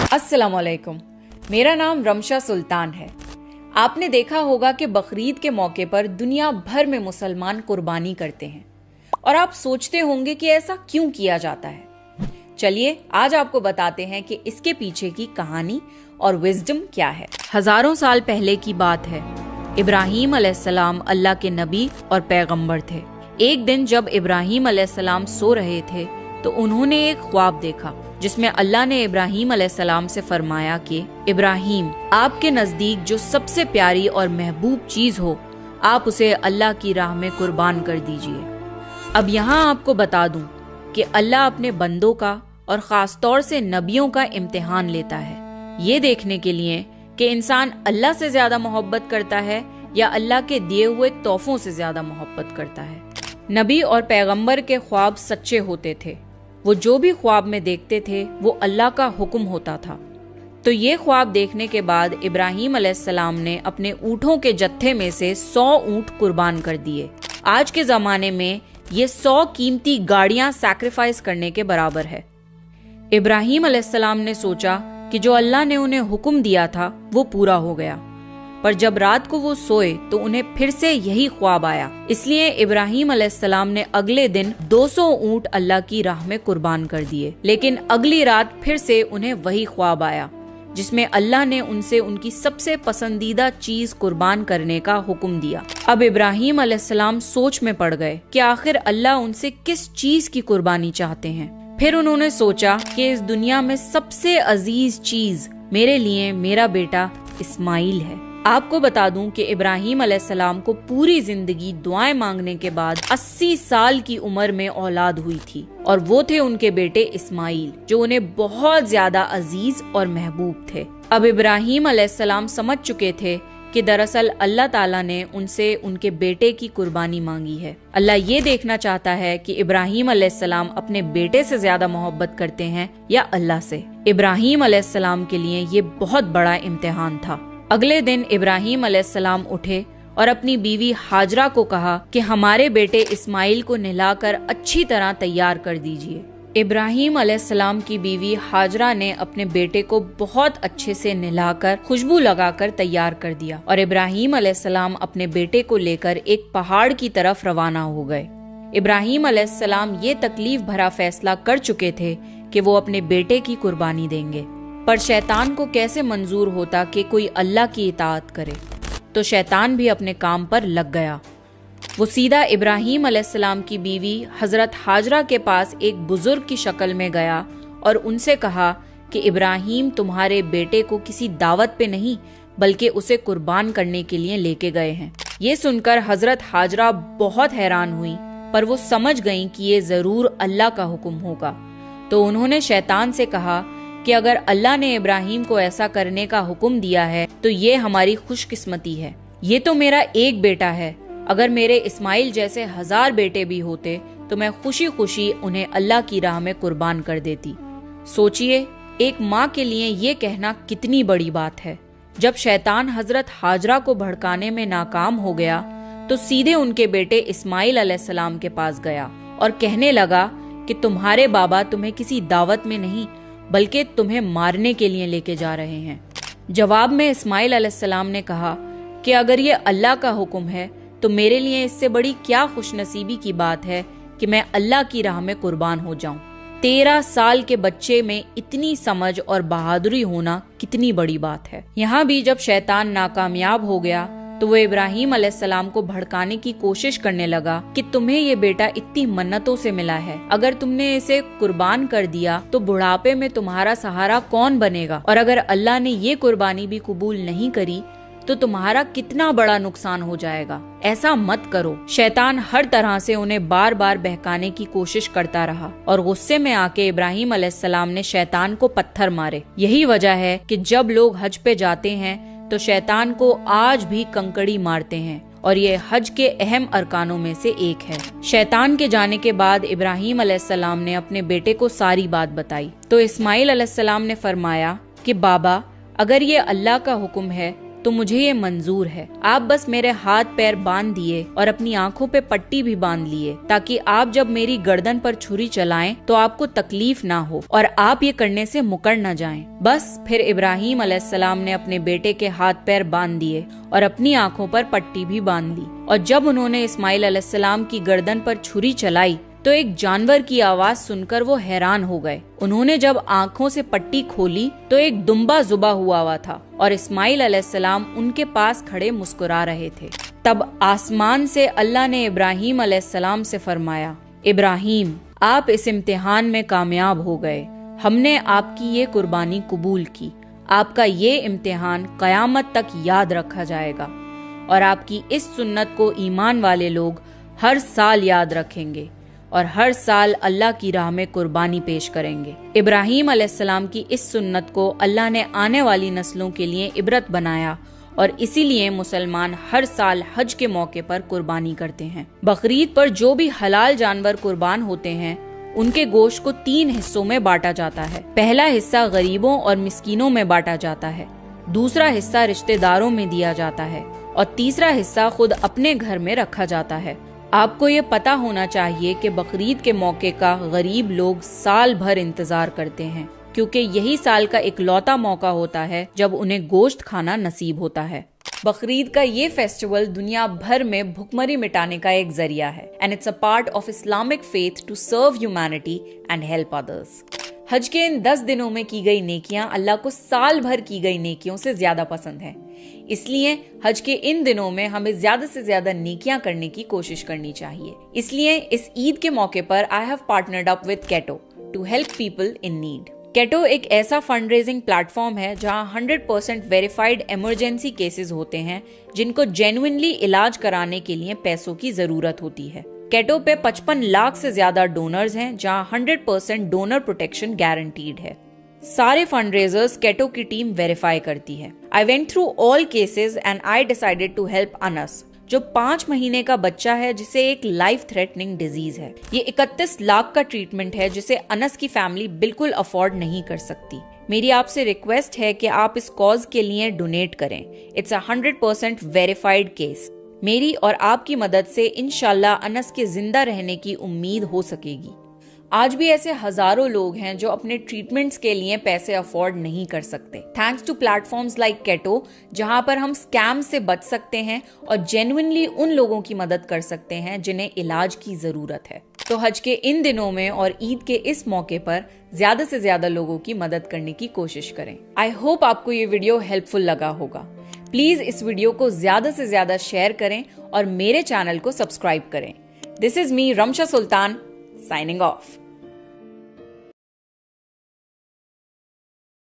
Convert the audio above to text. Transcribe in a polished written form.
अस्सलाम वालेकुम। मेरा नाम रमशा सुल्तान है। आपने देखा होगा कि बकरीद के मौके पर दुनिया भर में मुसलमान कुर्बानी करते हैं और आप सोचते होंगे कि ऐसा क्यों किया जाता है। चलिए आज आपको बताते हैं कि इसके पीछे की कहानी और विजडम क्या है। हजारों साल पहले की बात है। इब्राहीम अलैहिस्सलाम अल्लाह के नबी और पैगंबर थे। एक दिन जब इब्राहीम अलैहिस्सलाम सो रहे थे तो उन्होंने एक ख्वाब देखा जिसमें अल्लाह ने इब्राहीम अलैहिस्सलाम से फरमाया कि इब्राहीम, आपके नजदीक जो सबसे प्यारी और महबूब चीज हो आप उसे अल्लाह की राह में कुर्बान कर दीजिए। अब यहाँ आपको बता दूं कि अल्लाह अपने बंदों का और खास तौर से नबियों का इम्तिहान लेता है, ये देखने के लिए कि इंसान अल्लाह से ज्यादा मोहब्बत करता है या अल्लाह के दिए हुए तोहफों से ज्यादा मोहब्बत करता है। नबी और पैगंबर के ख्वाब सच्चे होते थे। वो जो भी ख्वाब में देखते थे वो अल्लाह का हुक्म होता था। तो ये ख्वाब देखने के बाद इब्राहीम अलैहिस्सलाम ने अपने ऊँटों के जत्थे में से 100 ऊँट कुर्बान कर दिए। आज के जमाने में ये 100 कीमती गाड़ियां सैक्रिफाइस करने के बराबर है। इब्राहीम अलैहिस्सलाम ने सोचा कि जो अल्लाह ने उन्हें हुक्म दिया था वो पूरा हो गया, पर जब रात को वो सोए तो उन्हें फिर से यही ख्वाब आया। इसलिए इब्राहीम अलैहिस्सलाम ने अगले दिन 200 ऊँट अल्लाह की राह में कुर्बान कर दिए। लेकिन अगली रात फिर से उन्हें वही ख्वाब आया जिसमें अल्लाह ने उनसे उनकी सबसे पसंदीदा चीज कुर्बान करने का हुक्म दिया। अब इब्राहीम अलैहिस्सलाम सोच में पड़ गए कि आखिर अल्लाह उनसे किस चीज की कुर्बानी चाहते हैं। फिर उन्होंने सोचा कि इस दुनिया में सबसे अजीज चीज मेरे लिए मेरा बेटा इस्माइल है। आपको बता दूं कि इब्राहीम अलैहिस्सलाम को पूरी जिंदगी दुआएं मांगने के बाद 80 साल की उम्र में औलाद हुई थी और वो थे उनके बेटे इस्माइल, जो उन्हें बहुत ज्यादा अजीज और महबूब थे। अब इब्राहीम अलैहिस्सलाम समझ चुके थे कि दरअसल अल्लाह ताला ने उनसे उनके बेटे की कुर्बानी मांगी है। अल्लाह ये देखना चाहता है कि इब्राहीम अलैहिस्सलाम अपने बेटे से ज्यादा मोहब्बत करते हैं या अल्लाह से। इब्राहीम अलैहिस्सलाम के लिए ये बहुत बड़ा इम्तिहान था। अगले दिन इब्राहीम अलैहिस्सलाम उठे और अपनी बीवी हाजरा को कहा कि हमारे बेटे इस्माइल को नहलाकर अच्छी तरह तैयार कर दीजिए। इब्राहीम अलैहिस्सलाम की बीवी हाजरा ने अपने बेटे को बहुत अच्छे से नहलाकर खुशबू लगाकर तैयार कर दिया और इब्राहीम अलैहिस्सलाम अपने बेटे को लेकर एक पहाड़ की तरफ रवाना हो गए। इब्राहीम अलैहिस्सलाम ये तकलीफ भरा फैसला कर चुके थे कि वो अपने बेटे की कुर्बानी देंगे, पर शैतान को कैसे मंजूर होता कि कोई अल्लाह की इताअत करे। तो शैतान भी अपने काम पर लग गया। वो सीधा इब्राहीम अलैहिस्सलाम की बीवी हजरत हाजरा के पास एक बुजुर्ग की शक्ल में गया और उनसे कहा कि इब्राहीम तुम्हारे बेटे को किसी दावत पे नहीं बल्कि उसे कुर्बान करने के लिए लेके गए हैं। ये सुनकर हजरत हाजरा बहुत हैरान हुई, पर वो समझ गईं कि ये जरूर अल्लाह का हुक्म होगा। तो उन्होंने शैतान से कहा कि अगर अल्लाह ने इब्राहीम को ऐसा करने का हुक्म दिया है तो ये हमारी खुशकिस्मती है। ये तो मेरा एक बेटा है, अगर मेरे इस्माइल जैसे 1000 बेटे भी होते तो मैं खुशी खुशी उन्हें अल्लाह की राह में कुर्बान कर देती। सोचिए, एक माँ के लिए ये कहना कितनी बड़ी बात है। जब शैतान हजरत हाजरा को भड़काने में नाकाम हो गया तो सीधे उनके बेटे इस्माइल अलैहिस्सलाम के पास गया और कहने लगा कि तुम्हारे बाबा तुम्हें किसी दावत में नहीं बल्कि तुम्हें मारने के लिए लेके जा रहे हैं। जवाब में इस्माइल अलैहिस्सलाम ने कहा कि अगर ये अल्लाह का हुक्म है तो मेरे लिए इससे बड़ी क्या खुशनसीबी की बात है कि मैं अल्लाह की राह में कुर्बान हो जाऊं। 13 साल के बच्चे में इतनी समझ और बहादुरी होना कितनी बड़ी बात है। यहाँ भी जब शैतान नाकामयाब हो गया तो वो इब्राहीम अलैहिस्सलाम को भड़काने की कोशिश करने लगा कि तुम्हें ये बेटा इतनी मन्नतों से मिला है, अगर तुमने इसे कुर्बान कर दिया तो बुढ़ापे में तुम्हारा सहारा कौन बनेगा, और अगर अल्लाह ने ये कुर्बानी भी कबूल नहीं करी तो तुम्हारा कितना बड़ा नुकसान हो जाएगा। ऐसा मत करो। शैतान हर तरह से उन्हें बार बार बहकाने की कोशिश करता रहा और गुस्से में आके इब्राहीम अलैहिस्सलाम ने शैतान को पत्थर मारे। यही वजह है कि जब लोग हज पे जाते हैं तो शैतान को आज भी कंकड़ी मारते हैं और ये हज के अहम अरकानों में से एक है। शैतान के जाने के बाद इब्राहीम अलैहिस्सलाम ने अपने बेटे को सारी बात बताई तो इस्माइल अलैहिस्सलाम ने फरमाया कि बाबा, अगर ये अल्लाह का हुक्म है तो मुझे ये मंजूर है। आप बस मेरे हाथ पैर बांध दिए और अपनी आंखों पे पट्टी भी बांध लिए, ताकि आप जब मेरी गर्दन पर छुरी चलाएं तो आपको तकलीफ ना हो और आप ये करने से मुकर न जाएं। बस फिर इब्राहिम अलैहिस्सलाम ने अपने बेटे के हाथ पैर बांध दिए और अपनी आंखों पर पट्टी भी बांध ली। और जब उन्होंने इस्माइल अलैहिस्सलाम की गर्दन पर छुरी चलाई तो एक जानवर की आवाज सुनकर वो हैरान हो गए। उन्होंने जब आंखों से पट्टी खोली तो एक दुम्बा जुबा हुआ था और इस्माइल अलैहिस्सलाम उनके पास खड़े मुस्कुरा रहे थे। तब आसमान से अल्लाह ने इब्राहिम अलैहिस्सलाम से फरमाया, इब्राहिम, आप इस इम्तिहान में कामयाब हो गए। हमने आपकी ये कुर्बानी कबूल की। आपका ये इम्तिहान कयामत तक याद रखा जाएगा और आपकी इस सुन्नत को ईमान वाले लोग हर साल याद रखेंगे और हर साल अल्लाह की राह में कुर्बानी पेश करेंगे। इब्राहिम अलैहिस्सलाम की इस सुन्नत को अल्लाह ने आने वाली नस्लों के लिए इबरत बनाया और इसीलिए मुसलमान हर साल हज के मौके पर कुर्बानी करते हैं। बकरीद पर जो भी हलाल जानवर कुर्बान होते हैं उनके गोश्त को 3 हिस्सों में बांटा जाता है। पहला हिस्सा गरीबों और मिस्कीनों में बांटा जाता है, दूसरा हिस्सा रिश्तेदारों में दिया जाता है और तीसरा हिस्सा खुद अपने घर में रखा जाता है। आपको ये पता होना चाहिए कि बकरीद के मौके का गरीब लोग साल भर इंतजार करते हैं, क्योंकि यही साल का इकलौता मौका होता है जब उन्हें गोश्त खाना नसीब होता है। बकरीद का ये फेस्टिवल दुनिया भर में भुखमरी मिटाने का एक जरिया है and it's a part of Islamic faith to serve humanity and help others. हज के इन 10 दिनों में की गई नेकियां अल्लाह को साल भर की गई नेकियों से ज्यादा पसंद हैं। इसलिए हज के इन दिनों में हमें ज्यादा से ज्यादा नेकियां करने की कोशिश करनी चाहिए। इसलिए इस ईद के मौके पर I have partnered up with Ketto to help people in need. Ketto एक ऐसा फंड रेजिंग प्लेटफॉर्म है जहां 100% वेरीफाइड इमरजेंसी केसेस होते हैं जिनको जेन्युइनली इलाज कराने के लिए पैसों की जरूरत होती है। केटो पे 55 लाख से ज्यादा डोनर्स हैं जहां 100% डोनर प्रोटेक्शन गारंटीड है। सारे फंड रेजर्स केटो की टीम वेरीफाई करती है। I went through all cases and I decided to help Anas, जो 5 महीने का बच्चा है जिसे एक लाइफ थ्रेटनिंग डिजीज है। ये 31 लाख का ट्रीटमेंट है जिसे अनस की फैमिली बिल्कुल अफोर्ड नहीं कर सकती। मेरी आपसे रिक्वेस्ट है कि आप इस कॉज के लिए डोनेट करें। It's a 100% verified case. मेरी और आपकी मदद से इंशाल्लाह अनस के जिंदा रहने की उम्मीद हो सकेगी। आज भी ऐसे हजारों लोग हैं जो अपने ट्रीटमेंट्स के लिए पैसे अफोर्ड नहीं कर सकते। Thanks to platforms like Ketto, जहां पर हम स्कैम से बच सकते हैं और जेन्युइनली उन लोगों की मदद कर सकते हैं जिन्हें इलाज की जरूरत है। तो हज के इन दिनों में और ईद के इस मौके पर ज्यादा से ज्यादा लोगों की मदद करने की कोशिश करें। आई होप आपको ये वीडियो हेल्पफुल लगा होगा। प्लीज इस वीडियो को ज्यादा से ज्यादा शेयर करें और मेरे चैनल को सब्सक्राइब करें। This is me Ramsha Sultan, signing off.